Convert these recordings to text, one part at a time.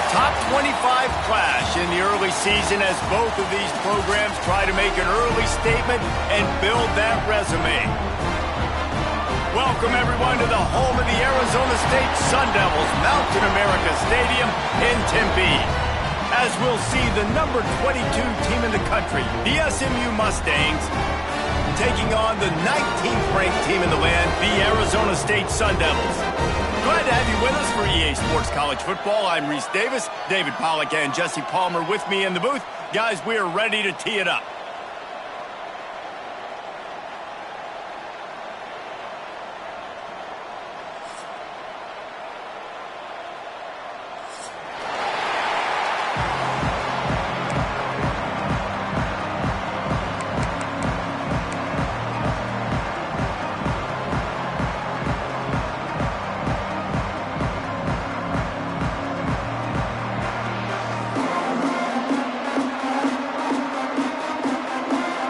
top 25 clash in the early season as both of these programs try to make an early statement and build that resume. Welcome, everyone, to the home of the Arizona State Sun Devils, Mountain America Stadium in Tempe. As we'll see the number 22 team in the country, the SMU Mustangs, taking on the 19th-ranked team in the land, the Arizona State Sun Devils. Glad to have you with us for EA Sports College Football. I'm Reese Davis, David Pollack and Jesse Palmer with me in the booth. Guys, we are ready to tee it up.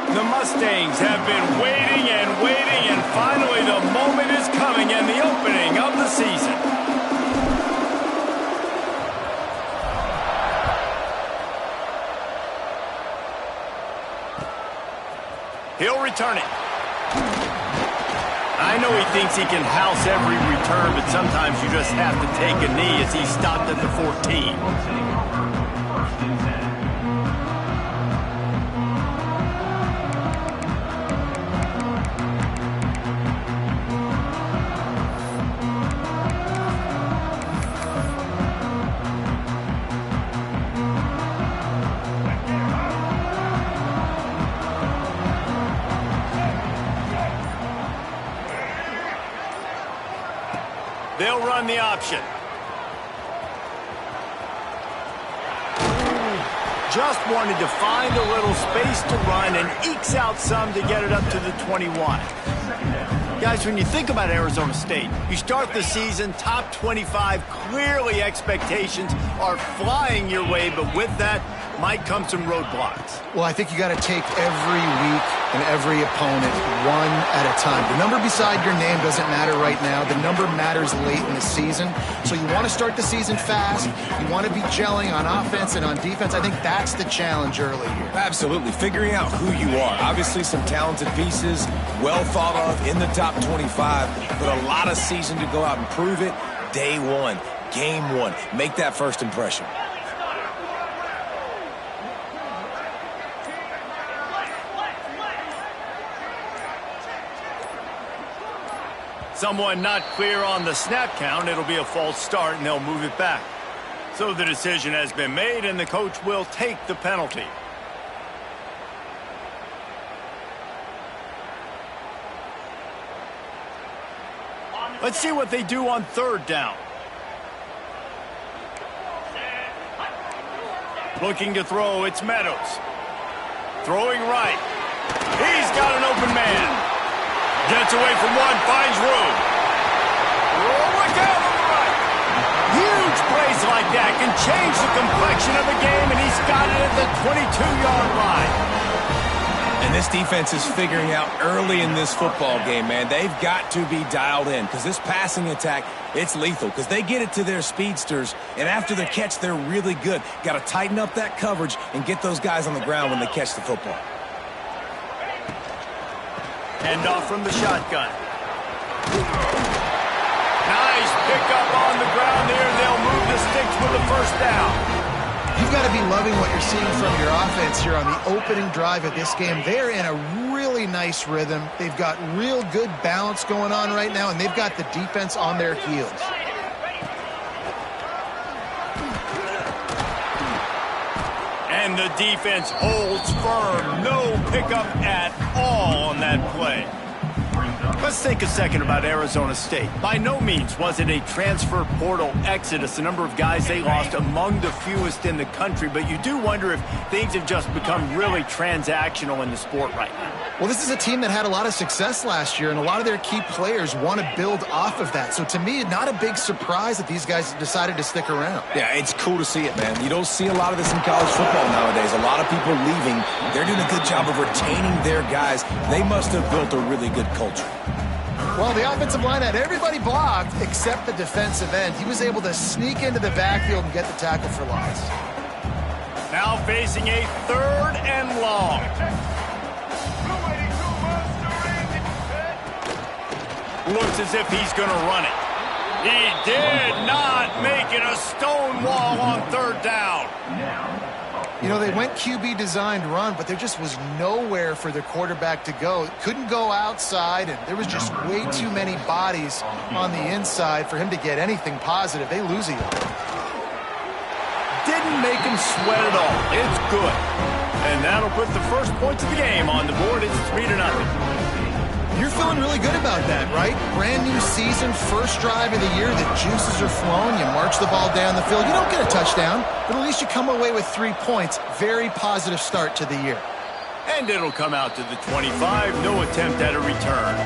The Mustangs have been waiting and finally the moment is coming and the opening of the season. He'll return it. I know he thinks he can house every return, but sometimes you just have to take a knee as he stopped at the 14. They'll run the option. Just wanted to find a little space to run and ekes out some to get it up to the 21. Guys, when you think about Arizona State, you start the season top 25. Clearly expectations are flying your way, but with that might come some roadblocks. Well, I think you got to take every week and every opponent one at a time. The number beside your name doesn't matter right now. The number matters late in the season. So you want to start the season fast. You want to be gelling on offense and on defense. I think that's the challenge early here. Absolutely. Figuring out who you are. Obviously some talented pieces, well thought of in the top 25, but a lot of season to go out and prove it. Day one, game one. Make that first impression. Someone not clear on the snap count. It'll be a false start, and they'll move it back. So the decision has been made, and the coach will take the penalty. Let's see what they do on third down. Looking to throw, it's Meadows. Throwing right. He's got an open man. Gets away from one, finds room. Oh, look out on the right. Huge plays like that can change the complexion of the game, and he's got it at the 22-yard line. And this defense is figuring out early in this football game, man. They've got to be dialed in because this passing attack, it's lethal because they get it to their speedsters, and after the catch, they're really good. Got to tighten up that coverage and get those guys on the ground when they catch the football. Hand off from the shotgun. Nice pickup on the ground there. They'll move the sticks with the first down. You've got to be loving what you're seeing from your offense here on the opening drive of this game. They're in a really nice rhythm. They've got real good balance going on right now, and they've got the defense on their heels. And the defense holds firm. No pickup at all on that play. Let's think a second about Arizona State. By no means was it a transfer portal exodus, the number of guys they lost among the fewest in the country, but you do wonder if things have just become really transactional in the sport right now. Well, this is a team that had a lot of success last year, and a lot of their key players want to build off of that. So to me, not a big surprise that these guys decided to stick around. Yeah, it's cool to see it, man. You don't see a lot of this in college football nowadays. A lot of people leaving. They're doing a good job of retaining their guys. They must have built a really good culture. Well, the offensive line had everybody blocked except the defensive end. He was able to sneak into the backfield and get the tackle for loss. Now facing a 3rd and long. Looks as if he's going to run it. He did not make it a stone wall on 3rd down. You know, they went QB designed run, but there just was nowhere for the quarterback to go. Couldn't go outside, and there was just way too many bodies on the inside for him to get anything positive. They lose it. Didn't make him sweat at all. It's good. And that'll put the first points of the game on the board. It's 3-0. You're feeling really good about that, right? Brand new season, first drive of the year. The juices are flowing. You march the ball down the field. You don't get a touchdown, but at least you come away with 3 points. Very positive start to the year. And it'll come out to the 25. No attempt at a return.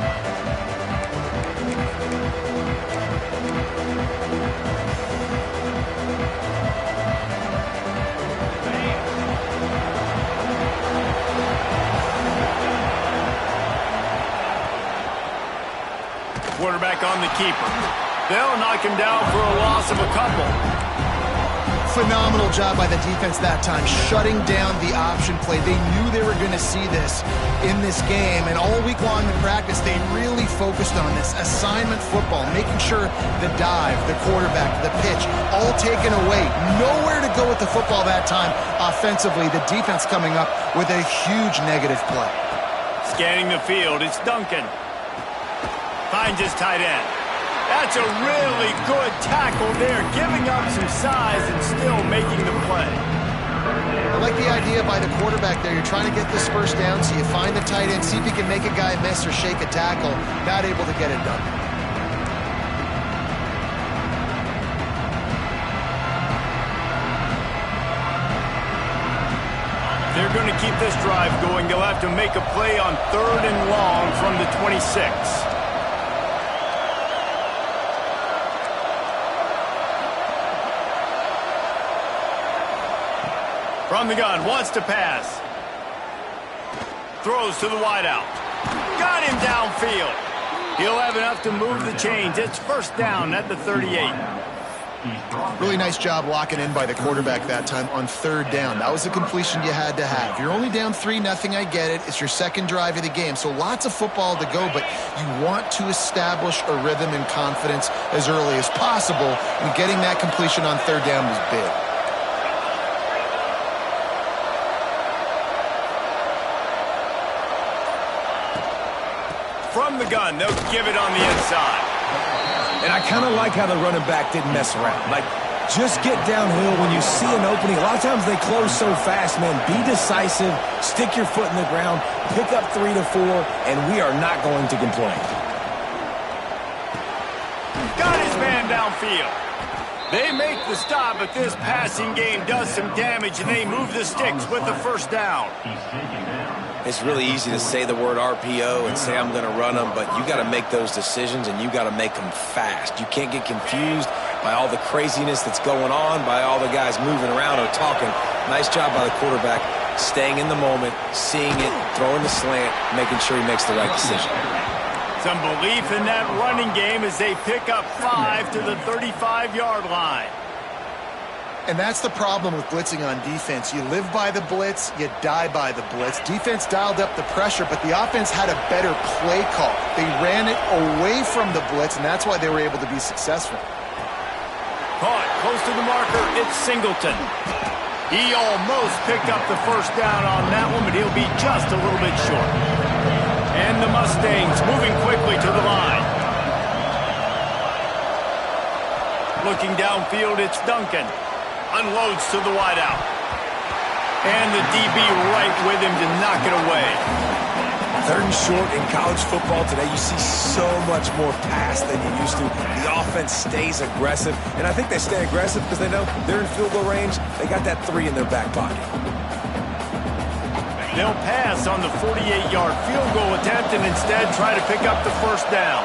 Quarterback on the keeper. They'll knock him down for a loss of a couple. Phenomenal job by the defense that time, shutting down the option play. They knew they were going to see this in this game, and all week long in practice, they really focused on this assignment football, making sure the dive, the quarterback, the pitch, all taken away. Nowhere to go with the football that time offensively. The defense coming up with a huge negative play. Scanning the field, it's Duncan. Finds his tight end. That's a really good tackle there, giving up some size and still making the play. I like the idea by the quarterback there. You're trying to get this first down, so you find the tight end, see if you can make a guy miss or shake a tackle. Not able to get it done. They're going to keep this drive going. They'll have to make a play on 3rd and long from the 26. From the gun, wants to pass. Throws to the wideout. Got him downfield. He'll have enough to move the chains. It's 1st down at the 38. Really nice job locking in by the quarterback that time on 3rd down. That was the completion you had to have. You're only down 3-0, I get it. It's your 2nd drive of the game, so lots of football to go, but you want to establish a rhythm and confidence as early as possible, and getting that completion on 3rd down was big. From the gun, they'll give it on the inside. And I kind of like how the running back didn't mess around. Like, just get downhill when you see an opening. A lot of times they close so fast, man. Be decisive, stick your foot in the ground, pick up 3 to 4, and we are not going to complain. Got his man downfield. They make the stop, but this passing game does some damage, and they move the sticks with the 1st down. It's really easy to say the word RPO and say I'm going to run them, but you got to make those decisions and you got to make them fast. You can't get confused by all the craziness that's going on, by all the guys moving around or talking. Nice job by the quarterback, staying in the moment, seeing it, throwing the slant, making sure he makes the right decision. Some belief in that running game as they pick up 5 to the 35-yard line. And that's the problem with blitzing on defense. You live by the blitz, you die by the blitz. Defense dialed up the pressure, but the offense had a better play call. They ran it away from the blitz, and that's why they were able to be successful. Caught close to the marker, it's Singleton. He almost picked up the 1st down on that one, but he'll be just a little bit short. And the Mustangs moving quickly to the line. Looking downfield, it's Duncan. Unloads to the wideout. And the DB right with him to knock it away. 3rd and short in college football today, you see so much more pass than you used to. The offense stays aggressive, and I think they stay aggressive because they know they're in field goal range. They got that 3 in their back pocket. They'll pass on the 48-yard field goal attempt and instead try to pick up the 1st down.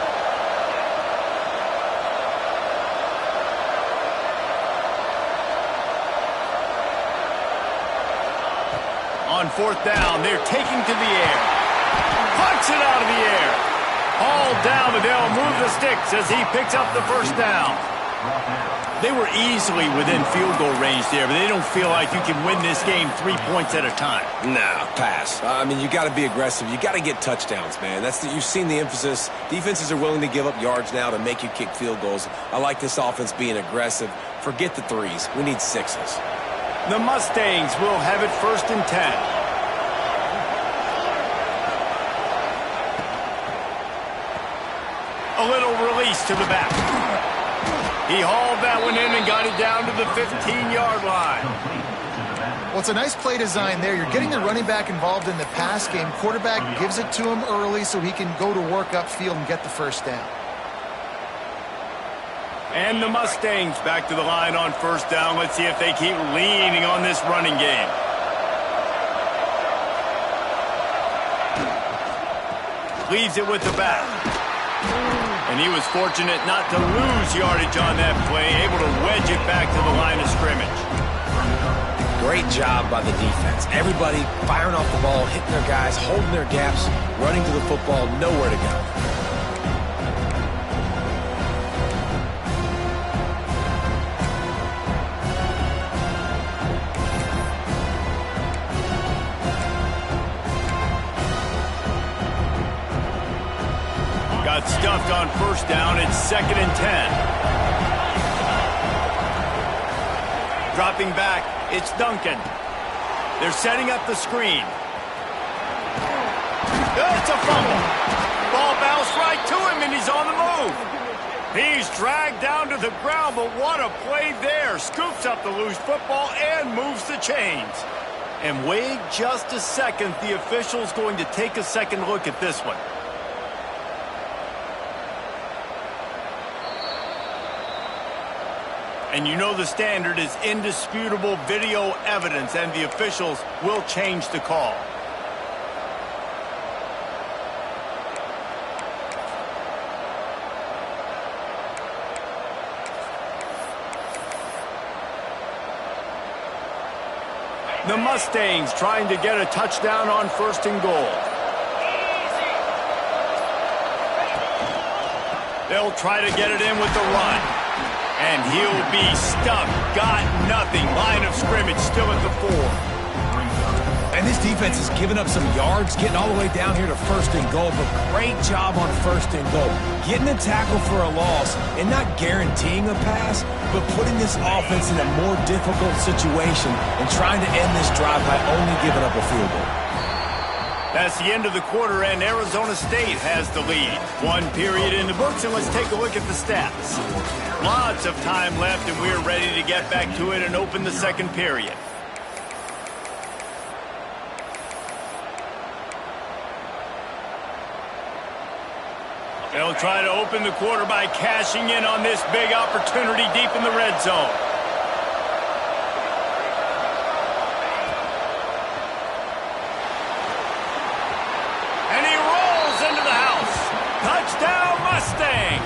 On 4th down, they're taking to the air. Punts it out of the air. Hauled down, but they'll move the sticks as he picks up the first down. They were easily within field goal range there, but they don't feel like you can win this game 3 points at a time. Nah, pass. I mean, you got to be aggressive. You got to get touchdowns, man. You've seen the emphasis. Defenses are willing to give up yards now to make you kick field goals. I like this offense being aggressive. Forget the threes. We need sixes. The Mustangs will have it 1st and 10. A little release to the back. He hauled that one in and got it down to the 15-yard line. Well, it's a nice play design there. You're getting the running back involved in the pass game. Quarterback gives it to him early so he can go to work upfield and get the first down. And the Mustangs back to the line on 1st down. Let's see if they keep leaning on this running game. Leaves it with the back. And he was fortunate not to lose yardage on that play, able to wedge it back to the line of scrimmage. Great job by the defense. Everybody firing off the ball, hitting their guys, holding their gaps, running to the football, nowhere to go. Got stuffed on 1st down. It's 2nd and 10. Dropping back, it's Duncan. They're setting up the screen. It's a fumble. Ball bounced right to him, and he's on the move. He's dragged down to the ground, but what a play there. Scoops up the loose football and moves the chains. And wait just a second. The official's going to take a second look at this one. And you know the standard is indisputable video evidence, and the officials will change the call. The Mustangs trying to get a touchdown on 1st and goal. They'll try to get it in with the run. And he'll be stuck. Got nothing. Line of scrimmage still at the 4. And this defense has given up some yards, getting all the way down here to 1st and goal, but great job on 1st and goal. Getting a tackle for a loss and not guaranteeing a pass, but putting this offense in a more difficult situation and trying to end this drive by only giving up a field goal. That's the end of the quarter, and Arizona State has the lead. 1 period in the books, and let's take a look at the stats. Lots of time left, and we're ready to get back to it and open the 2nd period. They'll try to open the quarter by cashing in on this big opportunity deep in the red zone. And he rolls into the house. Touchdown, Mustangs!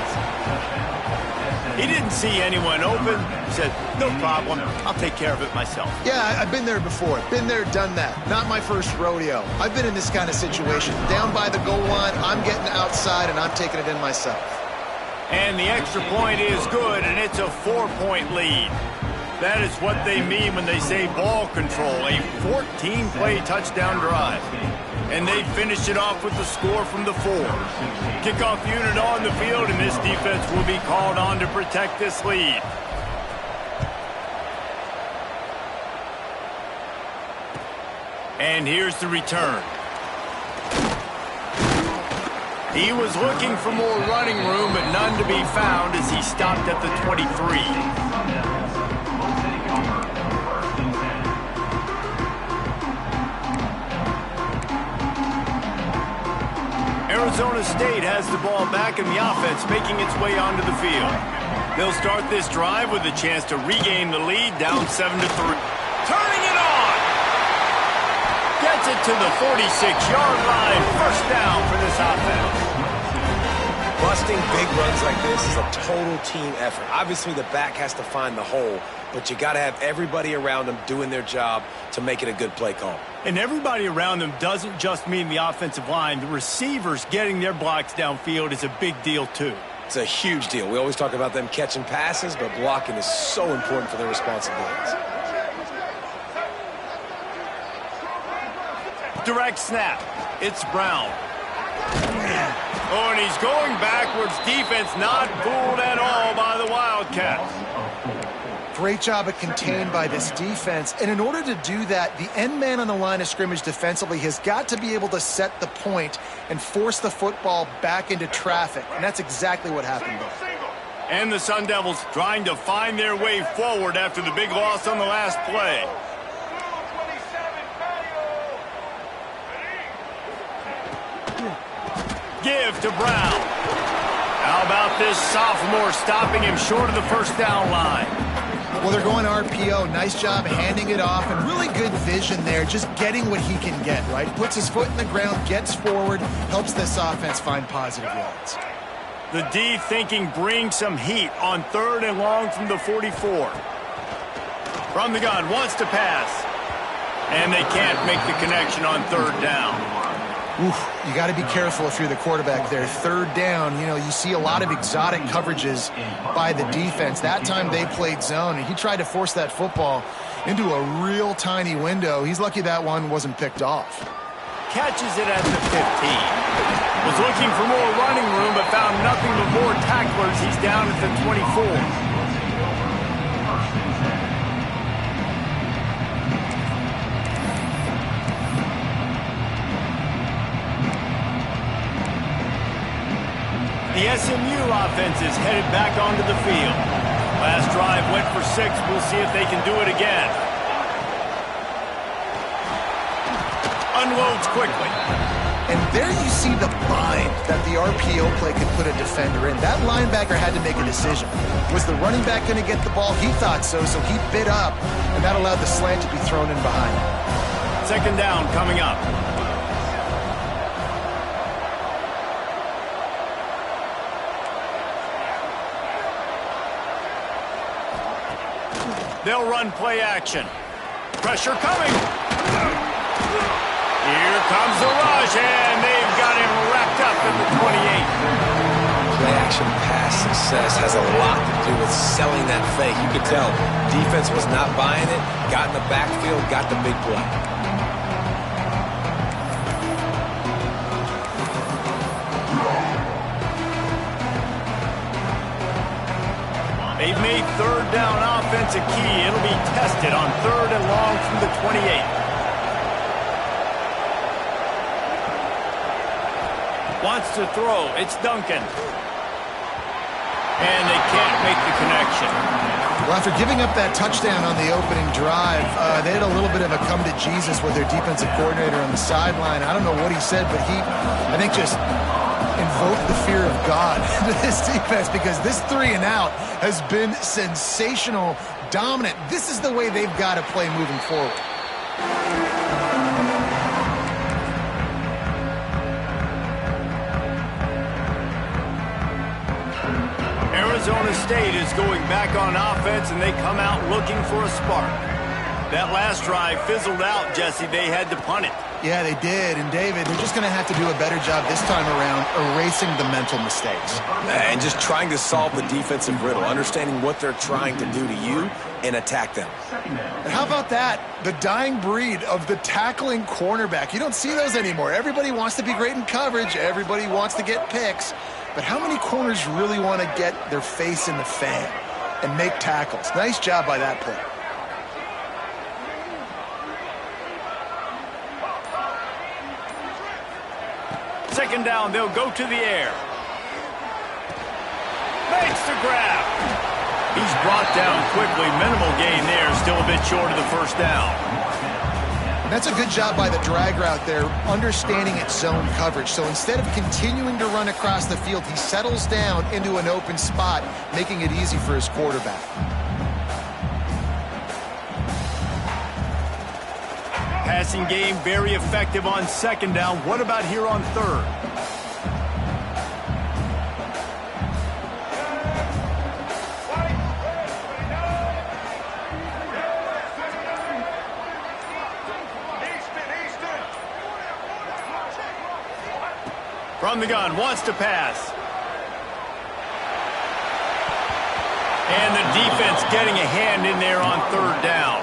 He didn't see anyone open. He said, no problem. I'll take care of it myself. Yeah, I've been there before. Been there, done that. Not my first rodeo. I've been in this kind of situation. Down by the goal line, I'm getting outside, and I'm taking it in myself. And the extra point is good, and it's a 4-point lead. That is what they mean when they say ball control, a 14-play touchdown drive. And they finish it off with the score from the 4. Kickoff unit on the field, and this defense will be called on to protect this lead. And here's the return. He was looking for more running room, but none to be found as he stopped at the 23. Arizona State has the ball back and the offense making its way onto the field. They'll start this drive with a chance to regain the lead, down 7-3. Turning it on! Gets it to the 46-yard line. 1st down for this offense. Busting big runs like this is a total team effort. Obviously, the back has to find the hole, but you got to have everybody around them doing their job to make it a good play call. And everybody around them doesn't just mean the offensive line. The receivers getting their blocks downfield is a big deal, too. It's a huge deal. We always talk about them catching passes, but blocking is so important for their responsibilities. Direct snap. It's Brown. Oh, and he's going backwards. Defense not fooled at all by the Wildcats. Great job of contained by this defense. And in order to do that, the end man on the line of scrimmage defensively has got to be able to set the point and force the football back into traffic. And that's exactly what happened there. And the Sun Devils trying to find their way forward after the big loss on the last play. Give to Brown. How about this sophomore stopping him short of the first down line? Well, they're going RPO. Nice job handing it off, and really good vision there, just getting what he can get, right? Puts his foot in the ground, gets forward, helps this offense find positive yards. The D thinking bring some heat on 3rd and long from the 44. From the gun, wants to pass. And they can't make the connection on 3rd down. Oof, you got to be careful if you're the quarterback there. 3rd down, you know, you see a lot of exotic coverages by the defense. That time they played zone, and he tried to force that football into a real tiny window. He's lucky that one wasn't picked off. Catches it at the 15. Was looking for more running room, but found nothing but more tacklers. He's down at the 24. The SMU offense is headed back onto the field. Last drive went for 6. We'll see if they can do it again. Unloads quickly. And there you see the bind that the RPO play could put a defender in. That linebacker had to make a decision. Was the running back going to get the ball? He thought so, so he bit up, and that allowed the slant to be thrown in behind him. 2nd down coming up. They'll run play action. Pressure coming. Here comes the rush, and they've got him wrapped up at the 28. Play action pass success has a lot to do with selling that fake. You could tell defense was not buying it, got in the backfield, got the big play. They've made 3rd down offense a key. It'll be tested on 3rd and long from the 28. Wants to throw. It's Duncan. And they can't make the connection. Well, after giving up that touchdown on the opening drive, they had a little bit of a come to Jesus with their defensive coordinator on the sideline. I don't know what he said, but he, I think, just invoked the fear of God into this defense, because this 3 and out has been sensational, dominant. This is the way they've got to play moving forward. Arizona State is going back on offense, and they come out looking for a spark. That last drive fizzled out, Jesse. They had to punt it. Yeah, they did. And, David, they're just going to have to do a better job this time around erasing the mental mistakes. And just trying to solve the defensive riddle, understanding what they're trying to do to you and attack them. And how about that? The dying breed of the tackling cornerback. You don't see those anymore. Everybody wants to be great in coverage. Everybody wants to get picks. But how many corners really want to get their face in the fan and make tackles? Nice job by that player. Second down, they'll go to the air. Makes the grab. He's brought down quickly. Minimal gain there, still a bit short of the first down. That's a good job by the drag route there, understanding its zone coverage. So instead of continuing to run across the field, he settles down into an open spot, making it easy for his quarterback. Passing game very effective on second down. What about here on 3rd? On the gun, wants to pass. And the defense getting a hand in there on third down.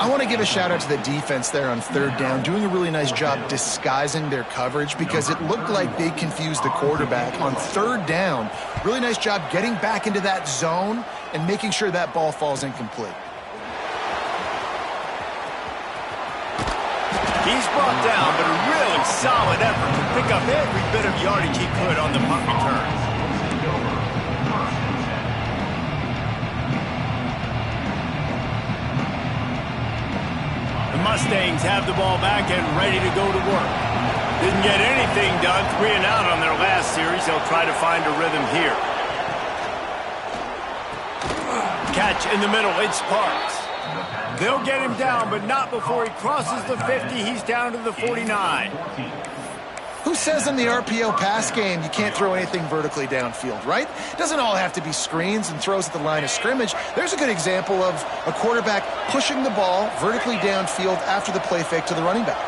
I want to give a shout out to the defense there on third down, doing a really nice job disguising their coverage because it looked like they confused the quarterback on third down. Really nice job getting back into that zone and making sure that ball falls incomplete. He's brought down, but a really solid effort to pick up every bit of yardage he could on the punt return. The Mustangs have the ball back and ready to go to work. Didn't get anything done, 3 and out on their last series. They'll try to find a rhythm here. Catch in the middle, it's Parks. They'll get him down, but not before he crosses the 50. He's down to the 49. Who says in the RPO pass game you can't throw anything vertically downfield, right? It doesn't all have to be screens and throws at the line of scrimmage. There's a good example of a quarterback pushing the ball vertically downfield after the play fake to the running back.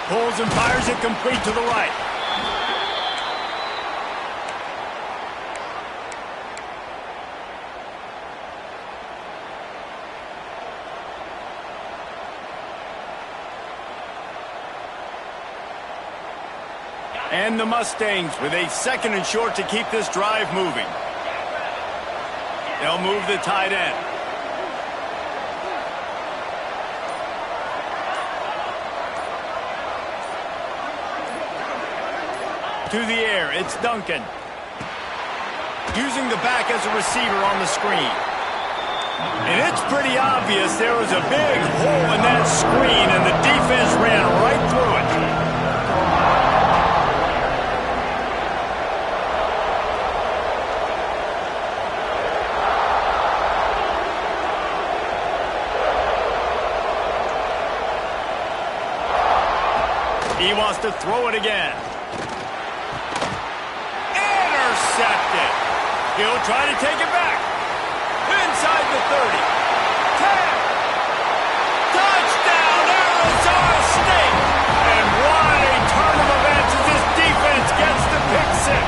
Pulls and fires it complete to the right. And the Mustangs with a 2nd and short to keep this drive moving. They'll move the tight end. To the air, it's Duncan. Using the back as a receiver on the screen. And it's pretty obvious there was a big hole in that screen, and the defense ran right through it. He wants to throw it again. Intercepted. He'll try to take it back. Inside the 30. 10. Touchdown, Arizona State. And what a turn of events as this defense gets the pick 6.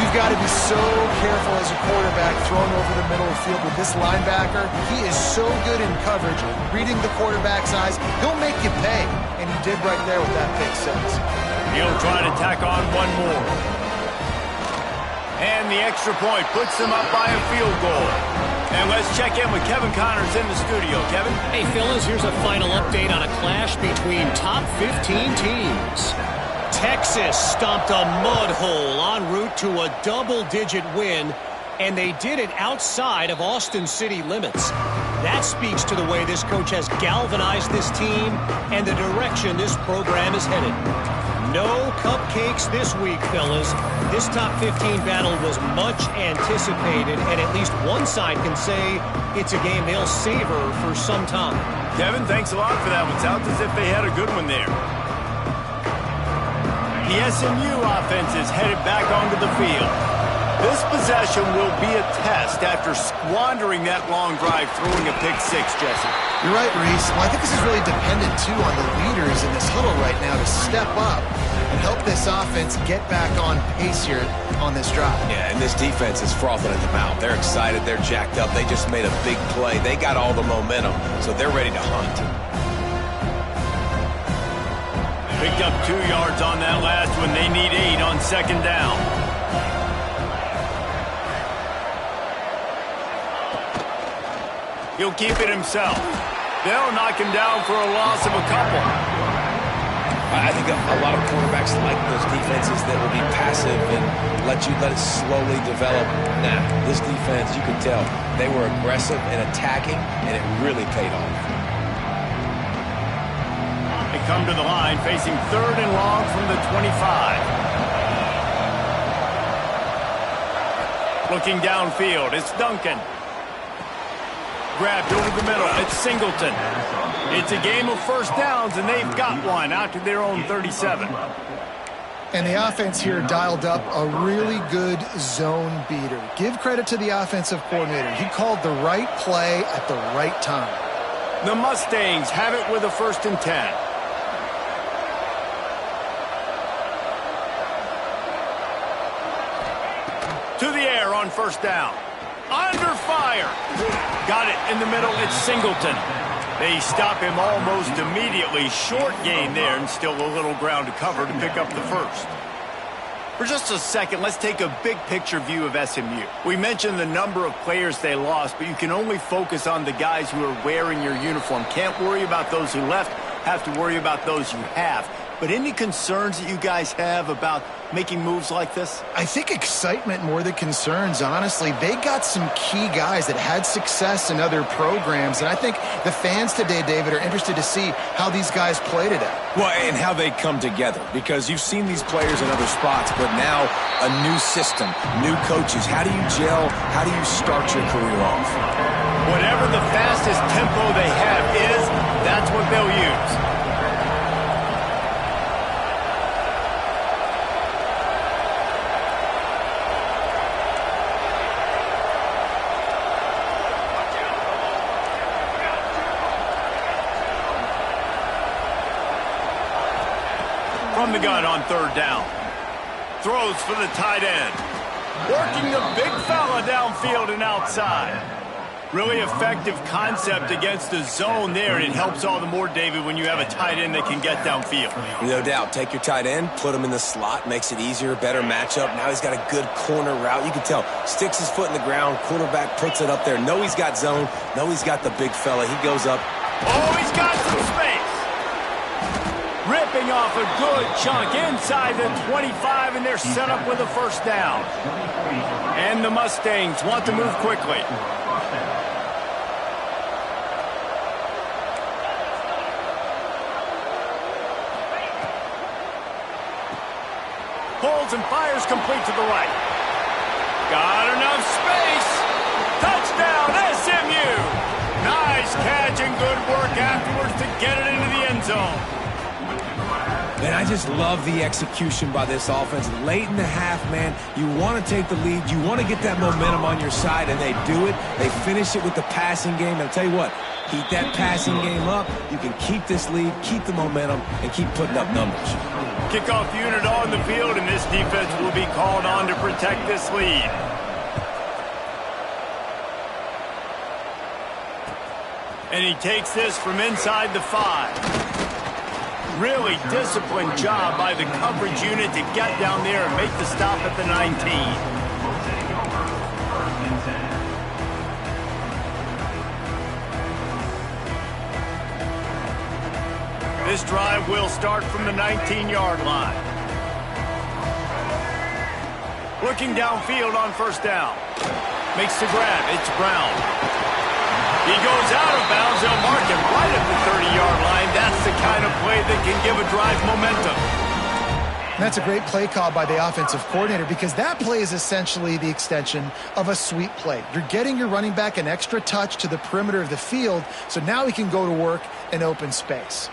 You've got to be so careful as a quarterback throwing over the middle of the field with this linebacker. He is so good in coverage, reading the quarterback's eyes. He'll make you pay, and he did right there with that pick 6. He'll try to tack on one more. And the extra point puts them up by a field goal. And let's check in with Kevin Connors in the studio. Kevin? Hey, fellas, here's a final update on a clash between top 15 teams. Texas stomped a mud hole en route to a double-digit win, and they did it outside of Austin city limits. That speaks to the way this coach has galvanized this team and the direction this program is headed. No cupcakes this week, fellas. This top 15 battle was much anticipated, and at least one side can say it's a game they'll savor for some time. Kevin, thanks a lot for that one. Sounds as if they had a good one there. The SMU offense is headed back onto the field. This possession will be a test after squandering that long drive, throwing a pick 6, Jesse. You're right, Reese. Well, I think this is really dependent, too, on the leaders in this huddle right now to step up and help this offense get back on pace here on this drive. Yeah, and this defense is frothing at the mouth. They're excited. They're jacked up. They just made a big play. They got all the momentum, so they're ready to hunt. Picked up 2 yards on that last one. They need 8 on 2nd down. He'll keep it himself. They'll knock him down for a loss of a couple. I think a lot of quarterbacks like those defenses that will be passive and let it slowly develop. Nah, this defense, you could tell, they were aggressive and attacking, and it really paid off. They come to the line facing 3rd and long from the 25. Looking downfield, it's Duncan. Grabbed over the middle, it's Singleton. It's a game of first downs, and they've got one out to their own 37. And the offense here dialed up a really good zone beater. Give credit to the offensive coordinator. He called the right play at the right time. The Mustangs have it with a 1st and 10. to the air on first down. Under fire. Got it in the middle. It's Singleton. They stop him almost immediately. Short gain there, and still a little ground to cover to pick up the first. For just a second, let's take a big picture view of SMU. We mentioned the number of players they lost, but you can only focus on the guys who are wearing your uniform. Can't worry about those who left, have to worry about those you have. But any concerns that you guys have about making moves like this? I think excitement more than concerns, honestly. They got some key guys that had success in other programs, and I think the fans today, David, are interested to see how these guys play today. Well, and how they come together, because you've seen these players in other spots, but now a new system, new coaches. How do you gel? How do you start your career off? Whatever the fastest tempo they have is, that's what they'll use. From the gun on third down. Throws for the tight end. Working the big fella downfield and outside. Really effective concept against the zone there, and it helps all the more, David, when you have a tight end that can get downfield. No doubt. Take your tight end, put him in the slot, makes it easier, better matchup. Now he's got a good corner route. You can tell, sticks his foot in the ground, quarterback puts it up there. Know he's got zone, know he's got the big fella. He goes up. Oh, he's got some space. Ripping off a good chunk inside the 25, and they're set up with a first down. And the Mustangs want to move quickly. Pulls and fires complete to the right. Got enough space. Touchdown, SMU. Nice catch and good work afterwards to get it into the end zone. And I just love the execution by this offense. Late in the half, man, you want to take the lead. You want to get that momentum on your side, and they do it. They finish it with the passing game. And I'll tell you what, keep that passing game up. You can keep this lead, keep the momentum, and keep putting up numbers. Kickoff unit on the field, and this defense will be called on to protect this lead. And he takes this from inside the 5. Really disciplined job by the coverage unit to get down there and make the stop at the 19. This drive will start from the 19-yard line. Looking downfield on first down. Makes the grab. It's Brown. He goes out of bounds. They'll mark him right at the 30-yard line. That's the kind of play that can give a drive momentum. And that's a great play call by the offensive coordinator, because that play is essentially the extension of a sweep play. You're getting your running back an extra touch to the perimeter of the field, so now he can go to work in open space.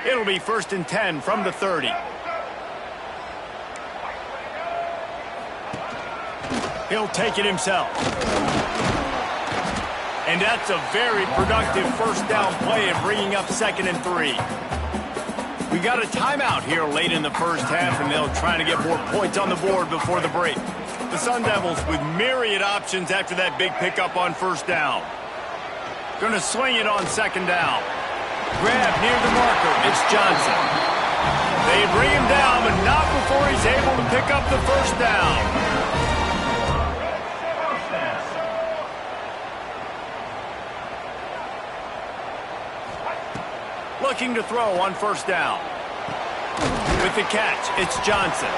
It'll be 1st and 10 from the 30. He'll take it himself. And that's a very productive first down play and bringing up 2nd and 3. We got a timeout here late in the first half, and they'll try to get more points on the board before the break. The Sun Devils with myriad options after that big pickup on first down. Gonna swing it on 2nd down. Grab near the marker. It's Johnson. They bring him down, but not before he's able to pick up the first down. Looking to throw on first down. With the catch, it's Johnson.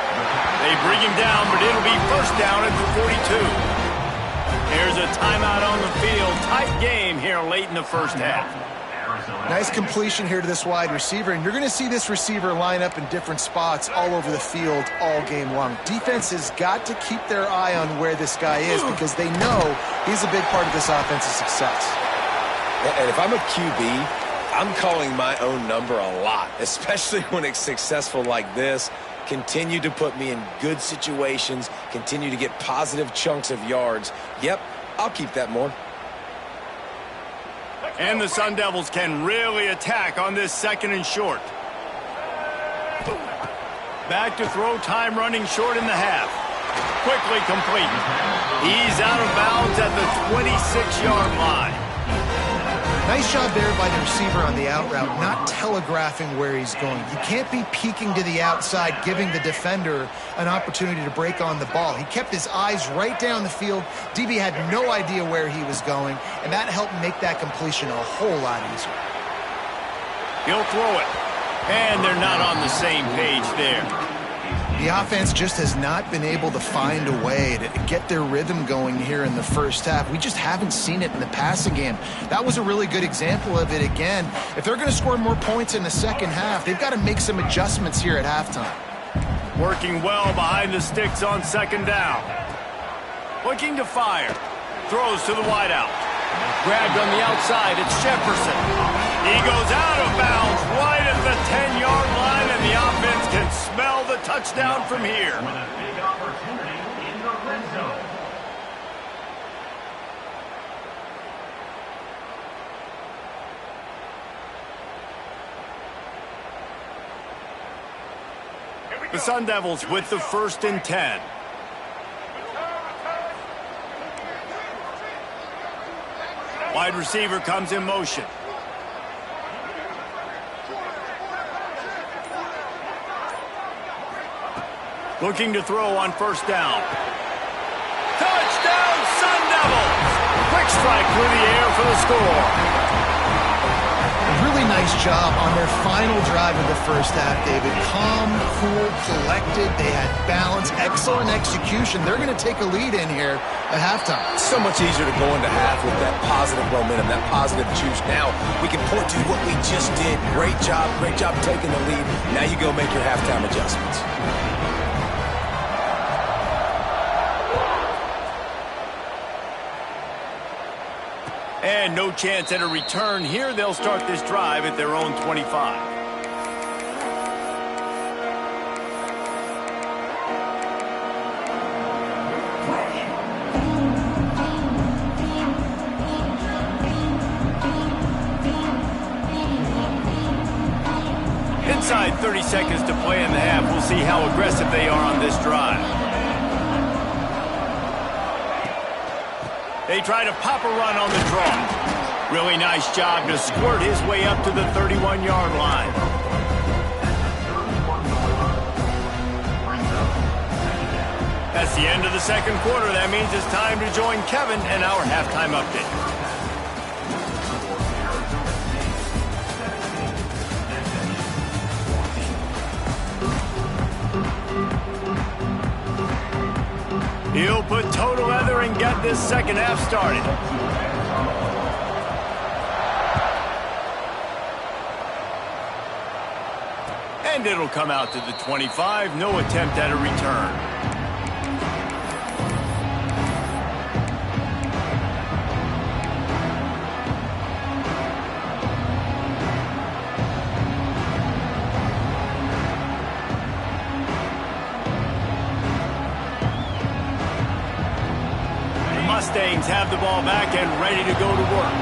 They bring him down, but it'll be first down at the 42. Here's a timeout on the field. Tight game here late in the first half. Nice completion here to this wide receiver, and you're going to see this receiver line up in different spots all over the field all game long. Defense has got to keep their eye on where this guy is, because they know he's a big part of this offense's success. And if I'm a QB, I'm calling my own number a lot, especially when it's successful like this. Continue to put me in good situations, continue to get positive chunks of yards. Yep, I'll keep that more. And the Sun Devils can really attack on this 2nd and short. Back to throw, time running short in the half. Quickly complete. He's out of bounds at the 26-yard line. Nice job there by the receiver on the out route, not telegraphing where he's going. You can't be peeking to the outside, giving the defender an opportunity to break on the ball. He kept his eyes right down the field. DB had no idea where he was going, and that helped make that completion a whole lot easier. He'll throw it. And they're not on the same page there. The offense just has not been able to find a way to get their rhythm going here in the first half. We just haven't seen it in the passing game. That was a really good example of it again. If they're going to score more points in the second half, they've got to make some adjustments here at halftime. Working well behind the sticks on 2nd down. Looking to fire. Throws to the wideout. Grabbed on the outside, it's Jefferson. He goes out of bounds right at the 10-yard line, and the offense can smell the touchdown from here. With a big opportunity in the red zone. The Sun Devils with the 1st and 10. Wide receiver comes in motion. Looking to throw on 1st down. Touchdown, Sun Devils! Quick strike through the air for the score. A really nice job on their final drive of the first half, David. Calm, cool, collected. They had balance, excellent execution. They're going to take a lead in here at halftime. It's so much easier to go into half with that positive momentum, that positive juice. Now we can point to what we just did. Great job taking the lead. Now you go make your halftime adjustments. And no chance at a return here. They'll start this drive at their own 25. Inside 30 seconds to play in the half. We'll see how aggressive they are on this drive. They try to pop a run on the draw. Really nice job to squirt his way up to the 31-yard line. That's the end of the 2nd quarter. That means it's time to join Kevin and our halftime update. He'll put total leather and get this second half started. And it'll come out to the 25. No attempt at a return. Mustangs have the ball back and ready to go to work.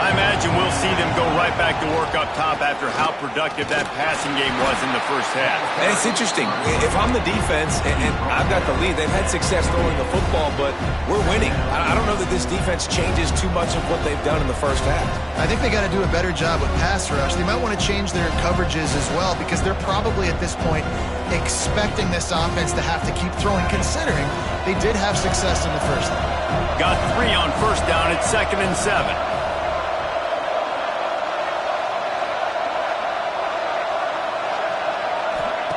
I imagine we'll see them go right back to work up top after how productive that passing game was in the first half. And it's interesting. If I'm the defense and I've got the lead, they've had success throwing the football, but we're winning. I don't know that this defense changes too much of what they've done in the first half. I think they got to do a better job with pass rush. They might want to change their coverages as well because they're probably at this point expecting this offense to have to keep throwing, considering they did have success in the first half. Got 3 on 1st down at 2nd and 7.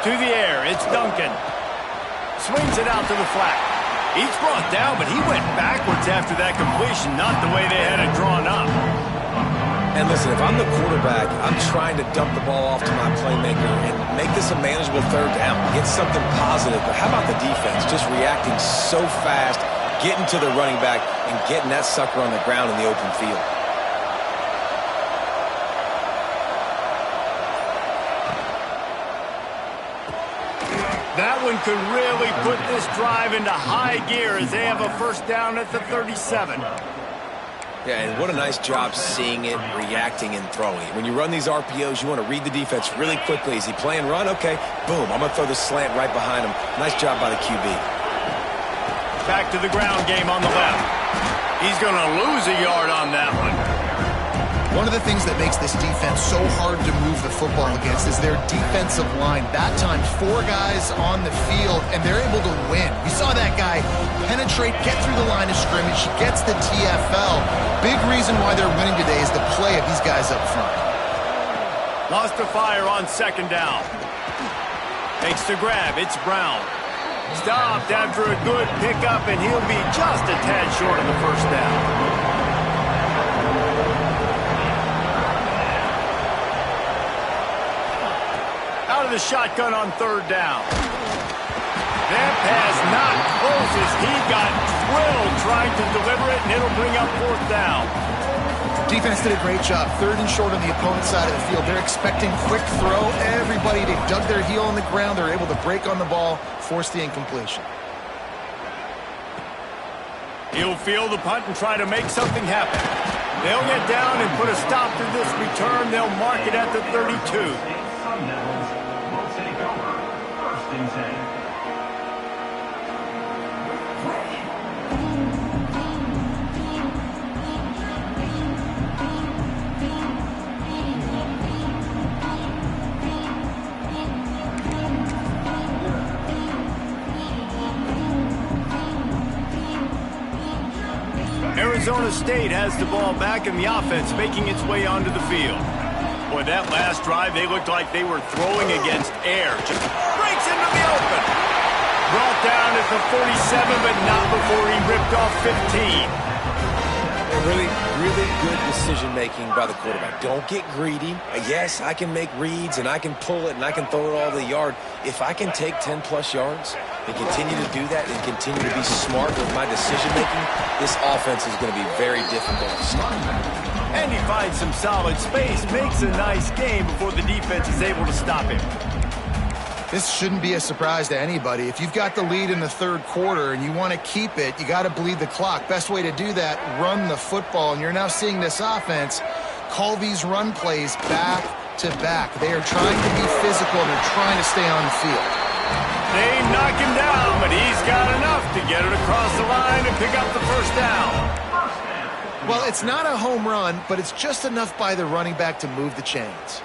To the air, it's Duncan. Swings it out to the flat. He's brought down, but he went backwards after that completion, not the way they had it drawn up. And listen, if I'm the quarterback, I'm trying to dump the ball off to my playmaker and make this a manageable 3rd down, get something positive. But how about the defense just reacting so fast, getting to the running back and getting that sucker on the ground in the open field? That one could really put this drive into high gear as they have a 1st down at the 37. Yeah, and what a nice job seeing it, reacting, and throwing it. When you run these RPOs, you want to read the defense really quickly. Is he playing run? Okay, boom, I'm going to throw the slant right behind him. Nice job by the QB. Back to the ground game on the left. He's going to lose a yard on that one. One of the things that makes this defense so hard to move the football against is their defensive line. That time, 4 guys on the field, and they're able to win. You saw that guy penetrate, get through the line of scrimmage. He gets the TFL. Big reason why they're winning today is the play of these guys up front. Lost to fire on second down. Makes the grab. It's Brown. Stopped after a good pickup, and he'll be just a tad short of the first down. Out of the shotgun on third down. That pass not close as he got drilled trying to deliver it, and it'll bring up fourth down. Defense did a great job. Third and short on the opponent's side of the field. They're expecting quick throw. Everybody, they dug their heel on the ground. They're able to break on the ball, force the incompletion. He'll field the punt and try to make something happen. They'll get down and put a stop to this return. They'll mark it at the 32. Sun Devils will take over 1st and 10. Arizona State has the ball back, and the offense making its way onto the field. Boy, that last drive, they looked like they were throwing against air. Just breaks into the open. Brought down at the 47, but not before he ripped off 15. Really, really good decision-making by the quarterback. Don't get greedy. Yes, I can make reads, and I can pull it, and I can throw it all the yard. If I can take 10-plus yards and continue to do that and continue to be smart with my decision-making, this offense is going to be very difficult to stop. And he finds some solid space, makes a nice game before the defense is able to stop him. This shouldn't be a surprise to anybody. If you've got the lead in the third quarter and you want to keep it, you got to bleed the clock. Best way to do that, run the football. And you're now seeing this offense call these run plays back to back. They are trying to be physical and they're trying to stay on the field. They knock him down, but he's got enough to get it across the line and pick up the first down. Well, it's not a home run, but it's just enough by the running back to move the chains.